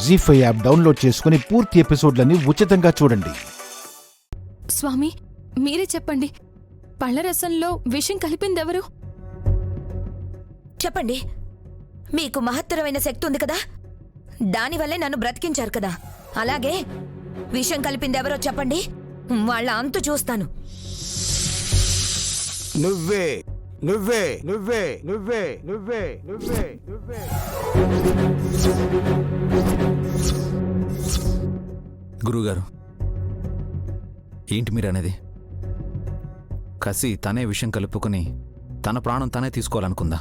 జీ5 app download చేసుకుని పూర్తి ఎపిసోడ్లని ఉచితంగా చూడండి. స్వామి, మీరే చెప్పండి, పళ్ళరసంలో విషం కలిపిందెవరు? చెప్పండి. మీకు మహత్తరమైన శక్తి ఉంది కదా, దానివల్లే నన్ను బ్రతికించారు కదా. అలాగే విషం కలిపిందెవరో చెప్పండి, వాళ్ళ అంతు చూస్తాను. నువ్వే నువ్వే నువ్వే నువ్వే నువ్వే నువ్వే నువ్వే గురువుగారు, ఏంటి మీరనేది? కసి తనే విషం కలుపుకుని తన ప్రాణం తనే తీసుకోవాలనుకుందా?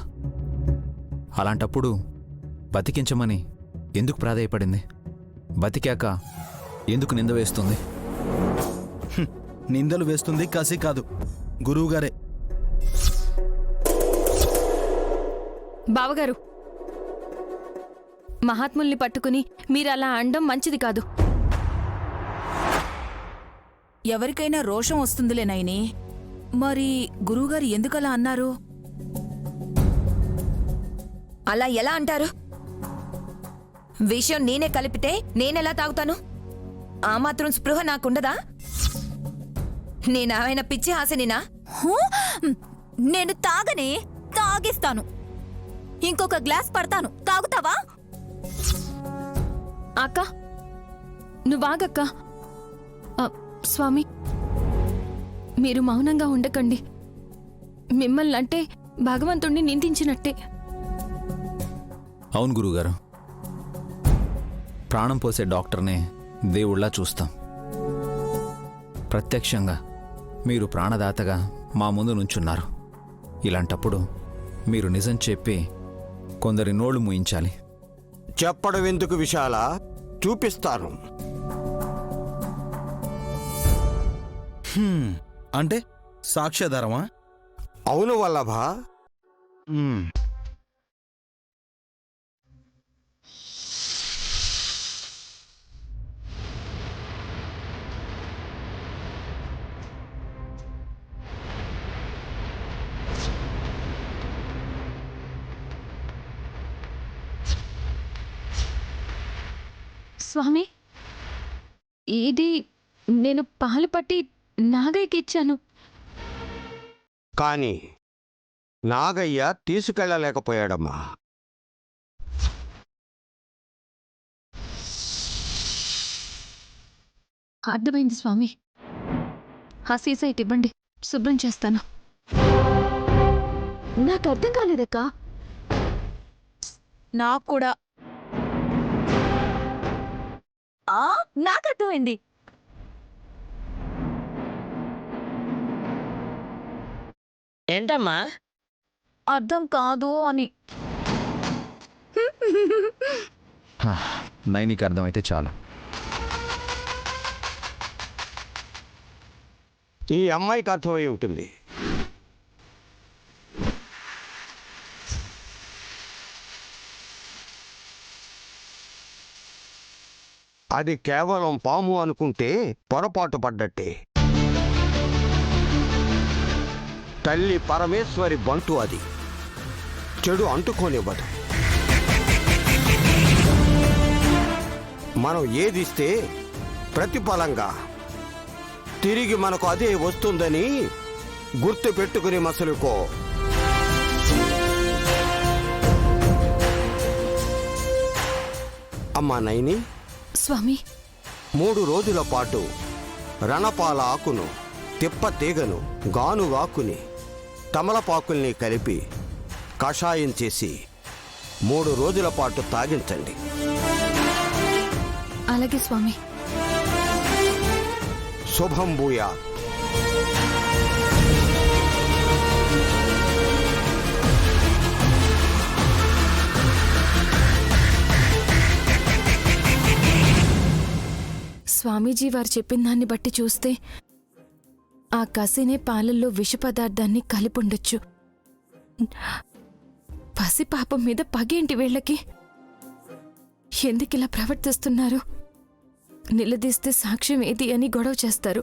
అలాంటప్పుడు బతికించమని ఎందుకు ప్రాధేయపడింది? బతికాక ఎందుకు నింద వేస్తుంది? నిందలు వేస్తుంది కసి కాదు, గురువుగారే. బావగారు, మహాత్ముల్ని పట్టుకుని మీరలా అండం మంచిది కాదు. ఎవరికైనా రోషం వస్తుందిలే నైని. మరి గురువుగారు ఎందుకలా అన్నారు? అలా ఎలా అంటారు? విషయం నేనే కలిపితే నేనెలా తాగుతాను? ఆ మాత్రం స్పృహ నాకుండదా? నేనామైన పిచ్చి హాసినినా? నేను తాగనే, తాగిస్తాను. ఇంకొక గ్లాస్ పడతాను, తాగుతావా? అక్క, నువ్వాగక్క. స్వామి, మీరు మౌనంగా ఉండకండి. మిమ్మల్నంటే భగవంతుణ్ణి నిందించినట్టే. అవును గురువుగారు, ప్రాణం పోసే డాక్టర్నే దేవుళ్లా చూస్తాం. ప్రత్యక్షంగా మీరు ప్రాణదాతగా మా ముందు నుంచున్నారు. ఇలాంటప్పుడు మీరు నిజం చెప్పి కొందరి నోళ్లు మూయించాలి. చెప్పడం ఎందుకు విశాల, చూపిస్తాను. అంటే సాక్ష్యాధారమా? అవును వల్లభ. స్వామి, ఇది నేను పాలు పట్టి నాగయ్యకి ఇచ్చాను. కాని నాగయ్య తీసుకెళ్ళలేకపోయాడమ్మా. అర్థమైంది స్వామి. ఆ సీసా ఇటు ఇవ్వండి, శుభ్రం చేస్తాను. నాకు అర్థం కాలేదక్కా. నాకు కూడా. నాకు అర్థమైంది. ఏంటమ్మా? అర్థం కాదు అని. నైనికి అర్థమైతే చాలు. ఈ అమ్మాయికి అర్థమై ఉంటుంది. అది కేవలం పాము అనుకుంటే పొరపాటు పడ్డట్టే. తల్లి పరమేశ్వరి బంటు అది. చెడు అంటుకోనివ్వదు. మనం ఏదిస్తే ప్రతిఫలంగా తిరిగి మనకు అదే వస్తుందని గుర్తు పెట్టుకుని మసలుకో. అమ్మా నైని, స్వామి, 3 రోజుల పాటు రణపాల ఆకును, తిప్ప తీగను, గానుగాకుని, తమలపాకుల్ని కలిపి కషాయం చేసి 3 రోజుల పాటు తాగించండి. అలాగే స్వామి. శుభం భూయా. స్వామీజీ వారు చెప్పిన దాన్ని బట్టి చూస్తే ఆ కసినే పాలల్లో విష పదార్థాన్ని కలిపుండొచ్చు. పసిపాపం మీద పగేంటి వీళ్ళకి? ఎందుకిలా ప్రవర్తిస్తున్నారు? నిలదీస్తే సాక్ష్యం ఏది అని గొడవ చేస్తారు.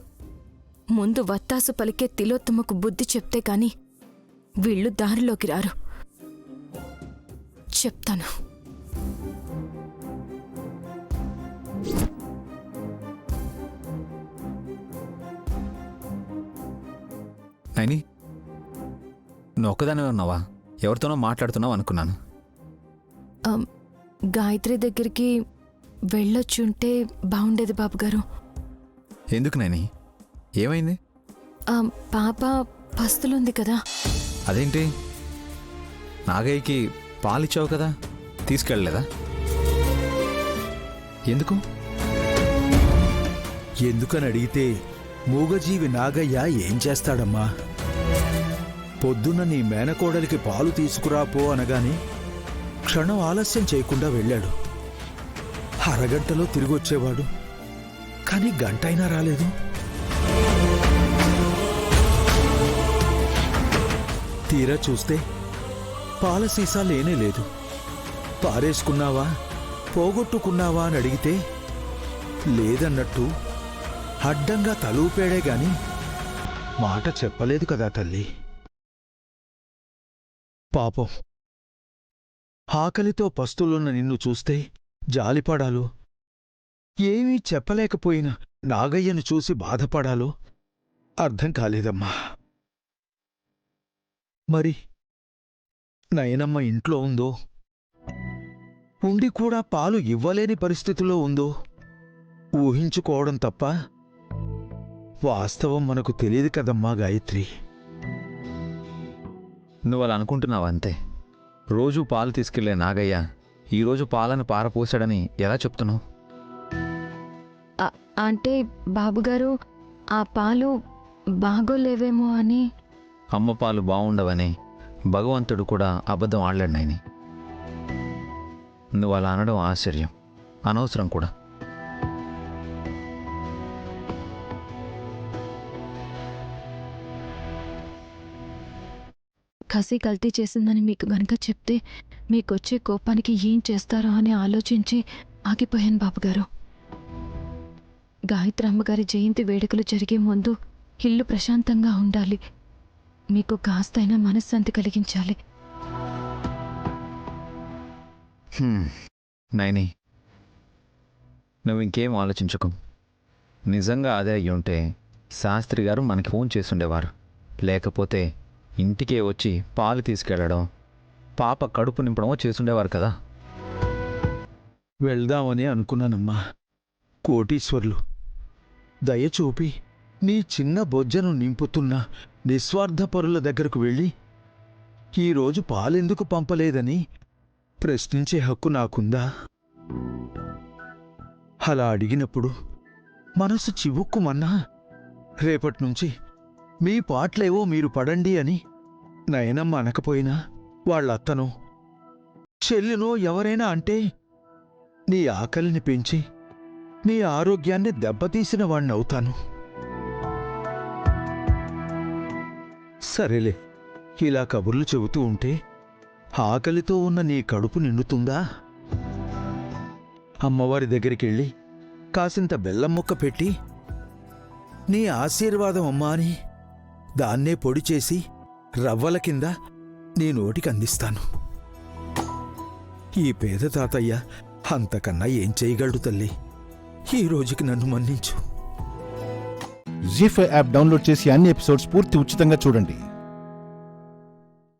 ముందు వత్తాసు పలికే తిలోత్తమకు బుద్ధి చెప్తే కాని వీళ్ళు దారిలోకి రారు. చెప్తాను. నైని నువ్వు ఒక్కదానివే ఉన్నావా? ఎవరితోనో మాట్లాడుతున్నావు అనుకున్నాను. గాయత్రి దగ్గరికి వెళ్ళొచ్చుంటే బాగుండేది బాబుగారు. ఎందుకు నైని? ఏమైంది? పాప పస్తులుంది కదా. అదేంటి, నాగయ్యకి పాలిచ్చావు కదా, తీసుకెళ్ళలేదా? ఎందుకు? ఎందుకని అడిగితే మూగజీవి నాగయ్య ఏం చేస్తాడమ్మా? పొద్దున్న నీ మేనకోడలికి పాలు తీసుకురాపో అనగానే క్షణం ఆలస్యం చేయకుండా వెళ్ళాడు. అరగంటలో తిరిగొచ్చేవాడు, కానీ గంటైనా రాలేదు. తీరా చూస్తే పాల సీసా లేనే లేదు. పారేసుకున్నావా, పోగొట్టుకున్నావా అని అడిగితే లేదన్నట్టు అడ్డంగా తలూపాడే గాని మాట చెప్పలేదు కదా తల్లి. పాపం, ఆకలితో పస్తులున్న నిన్ను చూస్తే జాలిపడాలో, ఏమీ చెప్పలేకపోయిన నాగయ్యను చూసి బాధపడాలో అర్థం కాలేదమ్మా. మరి నయనమ్మ ఇంట్లో ఉందో, ఉండి కూడా పాలు ఇవ్వలేని పరిస్థితిలో ఉందో ఊహించుకోవడం తప్ప వాస్తవం మనకు తెలియదు కదమ్మా గాయత్రి. నువ్వు అలా అనుకుంటున్నావు అంతే. రోజూ పాలు తీసుకెళ్లే నాగయ్య ఈరోజు పాలను పారపోసాడని ఎలా చెప్తున్నావు? అంటే బాబుగారు, ఆ పాలు బాగోలేవేమో అని. అమ్మ పాలు బాగుండవని భగవంతుడు కూడా అబద్ధం ఆడలేడు నాయని. నువ్వు అలా అనడం ఆశ్చర్యం, అనవసరం కూడా. కసి కల్తీ చేసిందని మీకు గనక చెప్తే మీకొచ్చే కోపానికి ఏం చేస్తారో అని ఆలోచించి ఆగిపోయాను బాబుగారు. గాయత్రి అమ్మగారి జయంతి వేడుకలు జరిగే ముందు ఇల్లు ప్రశాంతంగా ఉండాలి. మీకు కాస్తైనా మనశ్శాంతి కలిగించాలి. నైని, నువ్వు ఇంకేం ఆలోచించకు. నిజంగా అదే అయ్యుంటే శాస్త్రి గారు మనకి ఫోన్ చేసుండేవారు. లేకపోతే ఇంటికే వచ్చి పాలు తీసుకెళ్లడం, పాప కడుపు నింపడమో చేసుండేవారు కదా. వెళ్దామని అనుకున్నానమ్మా. కోటీశ్వర్లు దయచూపి నీ చిన్న బొజ్జను నింపుతున్న నిస్వార్థపరుల దగ్గరకు వెళ్ళి ఈరోజు పాలెందుకు పంపలేదని ప్రశ్నించే హక్కు నాకుందా? అలా అడిగినప్పుడు మనసు చివుక్కుమన్నా రేపట్నుంచి మీ పాటలేవో మీరు పడండి అని నయనమ్మ అనకపోయినా వాళ్ళత్తనో చెల్లినో ఎవరైనా అంటే నీ ఆకలిని పెంచి నీ ఆరోగ్యాన్ని దెబ్బతీసిన వాణ్ణవుతాను. సరేలే, ఇలా కబుర్లు చెబుతూ ఉంటే ఆకలితో ఉన్న నీ కడుపు నిండుతుందా? అమ్మవారి దగ్గరికెళ్ళి కాసింత బెల్లం ముక్క పెట్టి నీ ఆశీర్వాదం అమ్మా అని దాన్నే పొడి చేసి రవ్వల కింద నీ నోటికి అందిస్తాను. ఈ పేద తాతయ్య అంతకన్నా ఏం చేయగలడు తల్లి? ఈ రోజుకి నన్ను మన్నించు. జీ5 యాప్ డౌన్లోడ్ చేసి అన్ని ఎపిసోడ్స్ పూర్తి ఉచితంగా చూడండి.